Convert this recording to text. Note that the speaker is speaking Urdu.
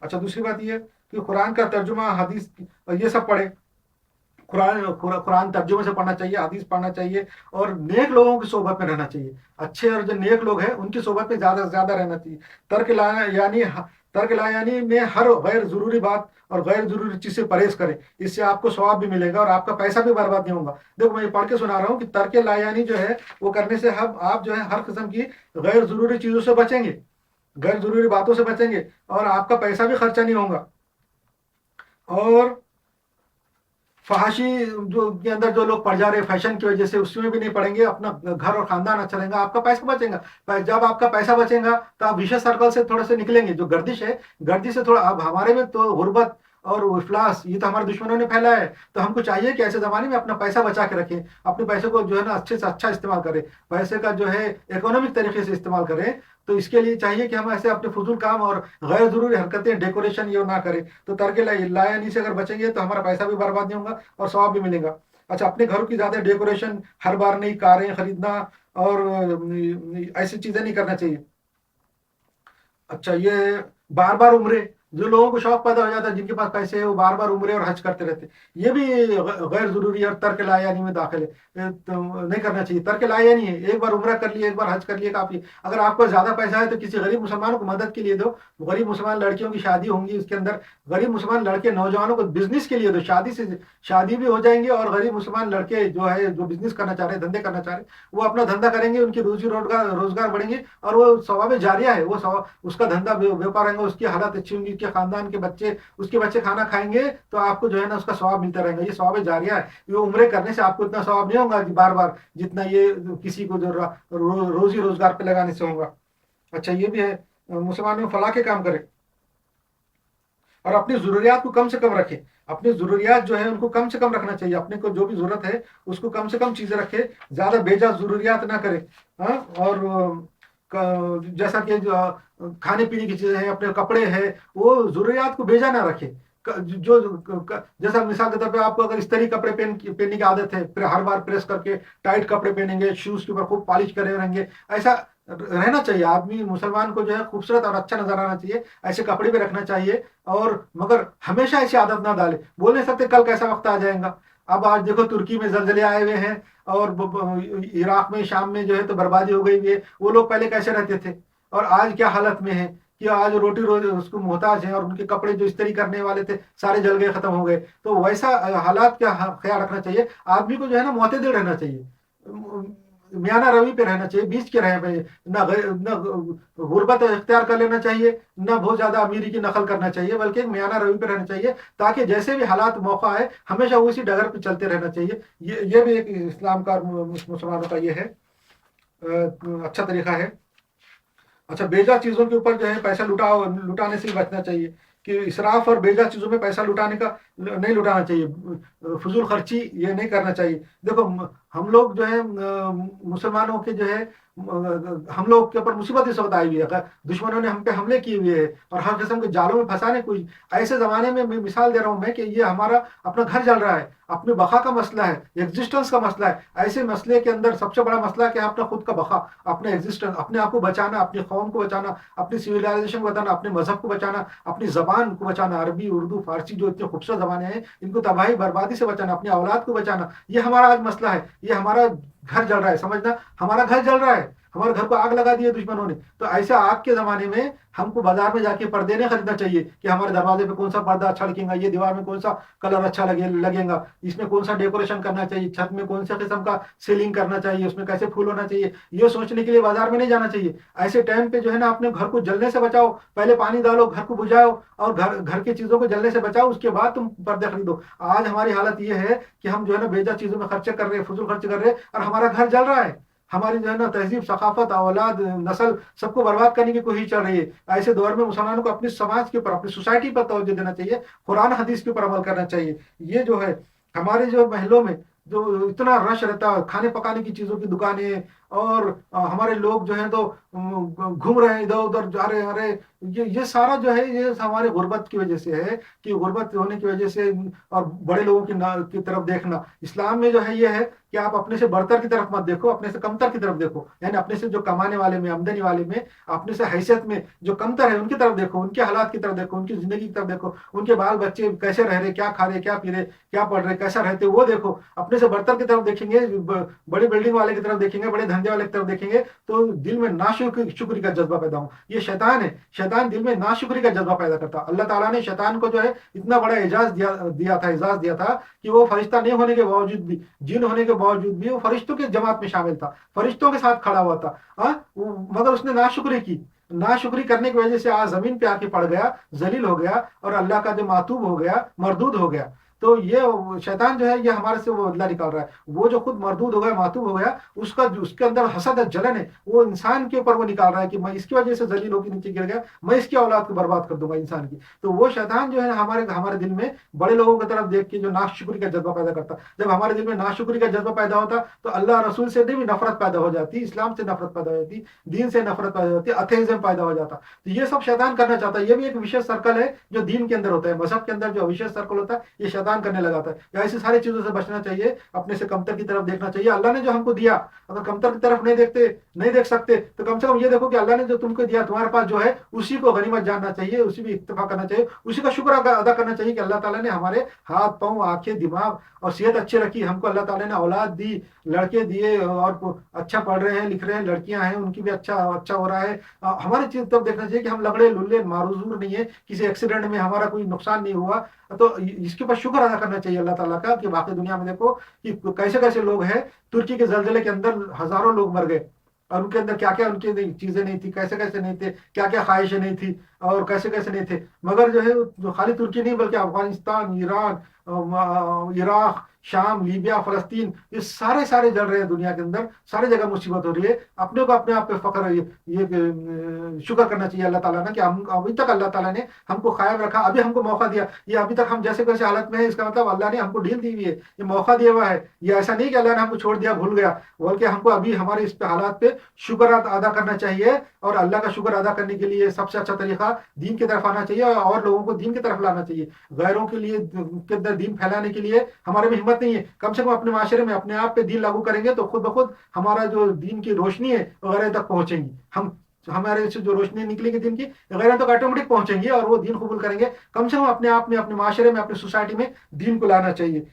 اچھا دوسری بات یہ کہ قرآن کا ترجمہ حدیث یہ سب پڑھے، قرآن ترجمے سے پڑھنا چاہیے، حدیث پڑھنا چاہیے، اور نیک لوگوں کی صحبت میں رہنا چاہیے، اچھے اور جو نیک لوگ ہیں ان کی صحبت میں زیادہ سے زیادہ رہنا چاہیے۔ ترک لا یعنی ترک لا یعنی میں ہر غیر ضروری بات اور غیر ضروری چیز سے پرہیز کریں، اس سے آپ کو ثواب بھی ملے گا اور آپ کا پیسہ بھی برباد نہیں ہوگا۔ دیکھو میں یہ پڑھ کے سنا رہا ہوں کہ ترک لا یعنی جو ہے وہ کرنے سے آپ جو ہے ہر قسم کی غیر ضروری چیزوں سے بچیں گے، غیر ضروری باتوں سے بچیں گے، اور آپ کا پیسہ بھی خرچہ نہیں ہوگا، اور فحاشی جو کے اندر جو لوگ پڑ جا رہے ہیں فیشن کی وجہ سے اس میں بھی نہیں پڑیں گے، اپنا گھر اور خاندان اچھا رہے گا، آپ کا پیسہ بچے گا۔ جب آپ کا پیسہ بچے گا تو آپ وشے سرکل سے تھوڑے سے نکلیں گے، جو گردش ہے گردش سے تھوڑا، اب ہمارے میں تو غربت اور افلاس یہ تو ہمارے دشمنوں نے پھیلایا ہے، تو ہم کو چاہیے کہ ایسے زمانے میں اپنا پیسہ بچا کے رکھیں، اپنے پیسے کو جو ہے نا اچھے سے اچھا استعمال کریں، پیسے کا جو ہے اکنامک طریقے سے استعمال کریں۔ تو اس کے لیے چاہیے کہ ہم ایسے اپنے فضول کام اور غیر ضروری حرکتیں ڈیکوریشن یہ نہ کریں۔ تو ترک لا یعنی سے اگر بچیں گے تو ہمارا پیسہ بھی برباد نہیں ہوگا اور ثواب بھی ملے گا۔ اچھا اپنے گھروں کی زیادہ ڈیکوریشن، ہر بار نئی کاریں خریدنا اور ایسی چیزیں نہیں کرنا چاہیے۔ اچھا یہ بار بار عمرے، جو لوگوں کو شوق پیدا ہو جاتا ہے جن کے پاس پیسے ہیں وہ بار بار عمرے اور حج کرتے رہتے، یہ بھی غیر ضروری اور ترک لا یعنی میں داخل ہے، تو نہیں کرنا چاہیے۔ ترک لا یعنی ہے ایک بار عمرہ کر لیے، ایک بار حج کر لیے کافی۔ اگر آپ کو زیادہ پیسہ ہے تو کسی غریب مسلمانوں کو مدد کے لیے دو، غریب مسلمان لڑکیوں کی شادی ہوں گی اس کے اندر، غریب مسلمان لڑکے نوجوانوں کو بزنس کے لیے دو، شادی بھی ہو جائیں گے، اور غریب مسلمان لڑکے جو ہے جو بزنس کرنا چاہ رہے ہیں، دھندے کرنا چاہ رہے ہیں، وہ اپنا دھندا کریں گے، ان کی روزی روزگار بڑھیں گے، اور وہ ثواب جاریہ ہے، وہ اس کا دھندا بیوپار رہیں گا، اس کی حالت اچھی ہوں گی، اس کے خاندان کے بچے، اس کے بچے کھانا کھائیں گے تو آپ کو جو ہے نا اس کا ثواب ملتا رہے گا، یہ ثواب جاریہ ہے۔ یہ عمرے کرنے سے آپ کو اتنا ثواب نہیں ہوگا کہ بار بار جتنا یہ کسی کو جو روزی روزگار پہ لگانے سے ہوگا۔ اچھا یہ بھی ہے مسلمانوں فلاح کے کام کرے اور اپنی ضروریات کو کم سے کم رکھے، اپنی ضروریات جو ہے ان کو کم سے کم رکھنا چاہیے، اپنے کو جو بھی ضرورت ہے اس کو کم سے کم چیزیں رکھے، زیادہ بے جا ضروریات نہ کرے۔ ہاں اور جیسا کہ جو کھانے پینے کی چیزیں ہیں، اپنے کپڑے ہیں، وہ ضروریات کو بھیجا نہ رکھے۔ جو جیسا مثال کے طور پہ آپ کو اگر استری کپڑے پہننے کی عادت ہے، پھر ہر بار پریس کر کے ٹائٹ کپڑے پہنیں گے، شوز کے اوپر خوب پالش کرے رہیں گے، ایسا رہنا چاہیے۔ آدمی مسلمان کو جو ہے خوبصورت اور اچھا نظر آنا چاہیے، ایسے کپڑے بھی رکھنا چاہیے، اور مگر ہمیشہ ایسی عادت نہ ڈالے۔ بول نہیں سکتے کل کیسا وقت آ جائے گا۔ اب آج دیکھو ترکی میں زلزلے آئے ہوئے ہیں، اور عراق میں شام میں جو ہے تو بربادی ہو گئی ہے، وہ لوگ پہلے کیسے رہتے تھے اور آج کیا حالت میں ہے، کہ آج روٹی اس کو محتاج ہیں، اور ان کے کپڑے جو استری کرنے والے تھے سارے جل گئے، ختم ہو گئے۔ تو ویسا حالات کا خیال رکھنا چاہیے، آدمی کو جو ہے نا معتدل رہنا چاہیے، میانہ روی پہ رہنا چاہیے، بیچ کے رہے پہ، نہ غربت اختیار کر لینا چاہیے، نہ بہت زیادہ امیری کی نقل کرنا چاہیے، بلکہ ایک میانہ روی پہ رہنا چاہیے، تاکہ جیسے بھی حالات موقع آئے ہمیشہ اسی ڈگر پہ چلتے رہنا چاہیے۔ یہ بھی ایک اسلام کا مسلمانوں کا یہ ہے اچھا طریقہ ہے۔ اچھا بیجا چیزوں کے اوپر جو ہے پیسہ لٹانے سے بچنا چاہیے، کہ اسراف اور بیجا چیزوں میں پیسہ لٹانے کا نہیں لٹانا چاہیے، فضول خرچی یہ نہیں کرنا چاہیے۔ دیکھو ہم لوگ جو ہے مسلمانوں کے جو ہے ہم لوگ کے اوپر مصیبت اس وقت آئی ہوئی ہے، دشمنوں نے ہم پہ حملے کیے ہوئے ہیں اور ہر قسم کے جالوں میں پھنسانے کوئی، ایسے زمانے میں مثال دے رہا ہوں میں کہ یہ ہمارا اپنا گھر جل رہا ہے، اپنی بقا کا مسئلہ ہے، ایگزسٹنس کا مسئلہ ہے۔ ایسے مسئلے کے اندر سب سے بڑا مسئلہ کہ اپنا خود کا بقا، اپنا ایگزسٹنس، اپنے آپ کو بچانا، اپنی قوم کو بچانا، اپنی سویلائزیشن کو بچانا، اپنے مذہب کو بچانا، اپنی زبان کو بچانا، عربی اردو فارسی جو اتنے خوبصورت زبانیں ہیں ان کو تباہی بربادی سے بچانا، اپنی اولاد کو بچانا، یہ ہمارا آج مسئلہ ہے۔ یہ ہمارا گھر جل رہا ہے، سمجھنا ہمارا گھر جل رہا ہے، ہمارے گھر کو آگ لگا دی ہے دشمنوں نے۔ تو ایسے آگ کے زمانے میں ہم کو بازار میں جا کے پردے نہیں خریدنا چاہیے، کہ ہمارے دروازے پہ کون سا پردہ اچھا لگے گا، یہ دیوار میں کون سا کلر اچھا لگے گا، اس میں کون سا ڈیکوریشن کرنا چاہیے، چھت میں کون سے قسم کا سیلنگ کرنا چاہیے، اس میں کیسے پھول ہونا چاہیے، یہ سوچنے کے لیے بازار میں نہیں جانا چاہیے۔ ایسے ٹائم پہ جو ہے نا اپنے گھر کو جلنے سے بچاؤ، پہلے پانی ڈالو، گھر کو بجھاؤ، اور گھر کی چیزوں کو جلنے سے بچاؤ، اس کے بعد تم پردے خریدو۔ آج ہماری حالت یہ ہے کہ ہم جو ہے نا بیجا چیزوں میں خرچے کر رہے ہیں، فضول خرچے کر رہے ہیں، اور ہمارا گھر جل رہا ہے، ہماری جو ہے نا تہذیب، ثقافت، اولاد، نسل سب کو برباد کرنے کی کوشش چل رہی ہے۔ ایسے دور میں مسلمانوں کو اپنی سماج کے اوپر، اپنی سوسائٹی پر توجہ دینا چاہیے، قرآن حدیث کے اوپر عمل کرنا چاہیے۔ یہ جو ہے ہمارے جو محلوں میں جو اتنا رش رہتا ہے، کھانے پکانے کی چیزوں کی دکانیں اور ہمارے لوگ جو ہیں تو گھوم رہے ہیں ادھر ادھر جا رہے ہیں. ارے یہ سارا جو ہے یہ ہمارے غربت کی وجہ سے ہے کہ غربت ہونے کی وجہ سے اور بڑے لوگوں کی طرف دیکھنا. اسلام میں جو ہے یہ ہے کہ آپ اپنے سے برتر کی طرف مت دیکھو, اپنے سے کمتر کی طرف دیکھو. یعنی اپنے سے جو کمانے والے میں, آمدنی والے میں, اپنے سے حیثیت میں جو کمتر ہے ان کی طرف دیکھو, ان کے حالات کی طرف دیکھو, ان کی زندگی کی طرف دیکھو, ان کے بال بچے کیسے رہ رہے, کیا کھا رہے, کیا پی رہے, کیا پڑھ رہے, کیسا رہتے, وہ دیکھو. اپنے سے برتر کی طرف دیکھیں گے, بڑی بلڈنگ والے کی طرف دیکھیں گے, بڑے دھندے والے کی طرف دیکھیں گے تو دل میں ناشکری کا جذبہ پیدا ہو. یہ شیطان ہے, شیطان دل میں ناشکری کا جذبہ پیدا کرتا. اللہ تعالیٰ نے شیطان کو جو ہے اتنا بڑا اعزاز دیا تھا کہ وہ فرشتہ نہیں ہونے کے باوجود بھی, جن ہونے کے باوجود بھی وہ فرشتوں کے جماعت میں شامل تھا, فرشتوں کے ساتھ کھڑا ہوا تھا. مگر اس نے ناشکری کی. ناشکری کرنے کی وجہ سے آج زمین پہ آ کے پڑ گیا, ذلیل ہو گیا اور اللہ کا جو معتوب ہو گیا, مردود ہو گیا. تو یہ شیطان جو ہے یہ ہمارے سے وہ بدلہ نکال رہا ہے. وہ جو خود مردود ہو گیا, معتوب ہو گیا, اس کے اندر حسد ہے, جلن ہے, وہ انسان کے اوپر وہ نکال رہا ہے کہ میں اس کی وجہ سے ذلیل ہو کے نیچے گر گیا, میں اس کی اولاد کو برباد کر دوں گا انسان کی. تو وہ شیطان جو ہے ہمارے دل میں بڑے لوگوں کی طرف دیکھ کے جو ناشکری کا جذبہ پیدا کرتا. جب ہمارے دل میں ناشکری کا جذبہ پیدا ہوتا تو اللہ رسول سے بھی نفرت پیدا ہو جاتی, اسلام سے نفرت پیدا ہو جاتی, دین سے نفرت پیدا ہو جاتی, ایتھیزم پیدا ہو جاتا. تو یہ سب شیطان کرنا چاہتا ہے. یہ بھی ایک وشیش سرکل ہے جو دین کے اندر ہوتا ہے, مذہب کے اندر جو وشیش سرکل ہوتا ہے یہ شیطان کرنے لگاتا ہے. ایسی ساری چیزوں سے بچنا چاہیے, اپنے سے کمتر کی طرف دیکھنا چاہیے. اللہ نے جو ہم کو دیا, اگر کمتر کی طرف نہیں دیکھ سکتے تو کم سے کم یہ دیکھو کہ اللہ نے جو تم کو دیا تمہارے پاس جو ہے اسی کو غنیمت جاننا چاہیے, اسی بھی اکتفا کرنا چاہیے, اسی کا شکر ادا کرنا چاہیے کہ اللہ تعالیٰ نے ہمارے ہاتھ پاؤں آنکھیں دماغ اور صحت اچھی رکھی. ہم کو اللہ تعالیٰ نے اولاد دی, لڑکے دیے اور اچھا پڑھ رہے ہیں, لکھ رہے ہیں, لڑکیاں ہیں ان کی بھی اچھا ہو رہا ہے. ہماری چیز تب دیکھنا چاہیے کہ ہم لگڑے للے معذور نہیں ہے, کسی ایکسیڈنٹ میں ہمارا کوئی نقصان نہیں ہوا. تو اس کے اوپر شکر ادا کرنا چاہیے اللہ تعالیٰ کا کہ باقی دنیا میں دیکھو کہ کیسے کیسے لوگ ہیں. ترکی کے زلزلے کے اندر ہزاروں لوگ مر گئے اور ان کے اندر کیا کیا ان کی چیزیں نہیں تھی, کیسے کیسے نہیں تھے, کیا کیا خواہشیں نہیں تھی اور کیسے کیسے نہیں تھے. مگر جو ہے خالی ترکی نہیں بلکہ افغانستان, ایران, عراق, شام, لیبیا, فلسطین, یہ سارے جل رہے ہیں دنیا کے اندر. ساری جگہ مصیبت ہو رہی ہے. اپنے کو اپنے آپ پہ فخر, یہ شکر کرنا چاہیے اللہ تعالیٰ نے کہ ہم ابھی تک اللہ تعالیٰ نے ہم کو قائم رکھا, ابھی ہم کو موقع دیا. یہ ابھی تک ہم جیسے کیسے حالت میں ہے, اس کا مطلب اللہ نے ہم کو ڈھیل دی ہوئی ہے, یہ موقع دیا ہوا ہے. یہ ایسا نہیں کہ اللہ نے ہم کو چھوڑ دیا, بھول گیا, بلکہ ہم کو ابھی ہمارے اس پہ حالات پہ شکر ادا کرنا چاہیے. اور اللہ کا شکر ادا کرنے کے لیے سب سے اچھا طریقہ دین کی طرف آنا چاہیے اور لوگوں کو دین کی طرف لانا چاہیے. غیروں کے لیے کے اندر دین پھیلانے کے لیے ہمارے میں ہمت نہیں ہے. کم سے کم اپنے معاشرے میں اپنے آپ پہ دین لاگو کریں گے تو خود بخود ہمارا جو دین کی روشنی ہے غیروں تک پہنچیں گی. ہمارے سے جو روشنی نکلے گی دین کی, غیروں تک آٹومیٹک پہنچیں گی اور وہ دین قبول کریں گے. کم سے کم اپنے آپ میں, اپنے معاشرے میں, اپنی سوسائٹی میں دین کو لانا چاہیے.